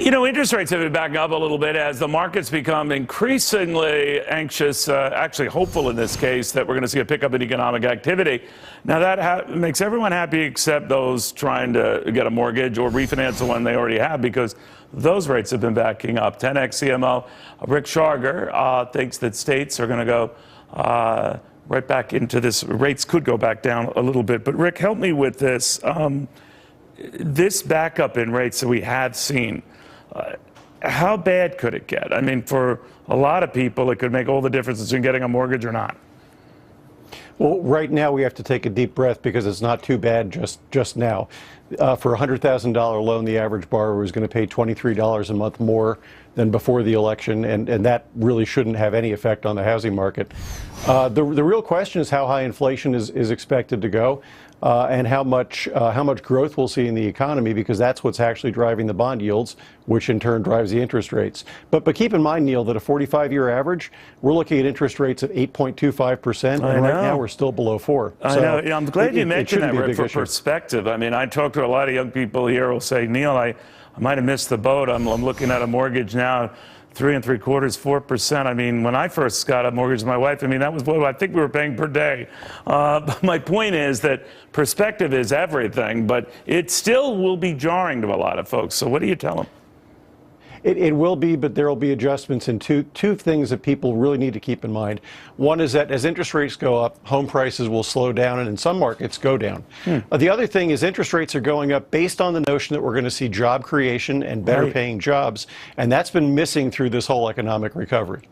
You know, interest rates have been backing up a little bit as the markets become increasingly anxious, actually hopeful in this case, that we're going to see a pickup in economic activity. Now, that makes everyone happy except those trying to get a mortgage or refinance the one they already have, because those rates have been backing up. 10X CMO Rick Sharga thinks that states are going to go right back into this. Rates could go back down a little bit. But, Rick, help me with this. This backup in rates that we have seen, how bad could it get? I mean, for a lot of people, it could make all the difference between getting a mortgage or not. Well, right now we have to take a deep breath because it's not too bad just now. For a $100,000 loan, the average borrower is going to pay $23 a month more than before the election, and that really shouldn't have any effect on the housing market. The real question is how high inflation is expected to go, and how much growth we'll see in the economy, because that's what's actually driving the bond yields, which in turn drives the interest rates. But keep in mind, Neil, that a 45-year average, we're looking at interest rates of 8.25%, and right now we're still below 4%. I know. Yeah, I'm glad you mentioned that, Rick, for perspective. I mean, I talk to a lot of young people here who will say, Neil, I might have missed the boat. I'm looking at a mortgage now, 3 3/4, 4%. I mean, when I first got a mortgage with my wife, I mean, that was what I think we were paying per day. But my point is that perspective is everything, but it still will be jarring to a lot of folks. So what do you tell them? It will be, but there will be adjustments in two things that people really need to keep in mind. One is that as interest rates go up, home prices will slow down, and in some markets go down. The other thing is interest rates are going up based on the notion that we're going to see job creation and better paying jobs, and that's been missing through this whole economic recovery.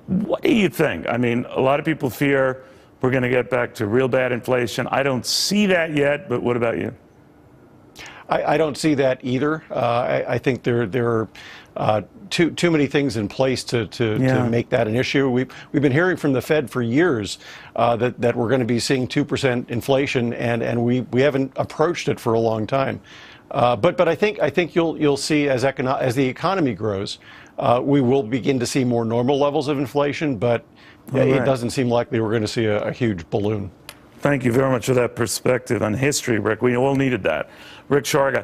What do you think? I mean, a lot of people fear we're going to get back to real bad inflation. I don't see that yet, but what about you? I don't see that either. I think there are too many things in place to make that an issue. We've been hearing from the Fed for years that we're going to be seeing 2% inflation, and we haven't approached it for a long time. But I think you'll see as the economy grows, we will begin to see more normal levels of inflation. But it doesn't seem likely we're going to see a huge balloon. Thank you very much for that perspective on history, Rick. We all needed that. Rick Sharga.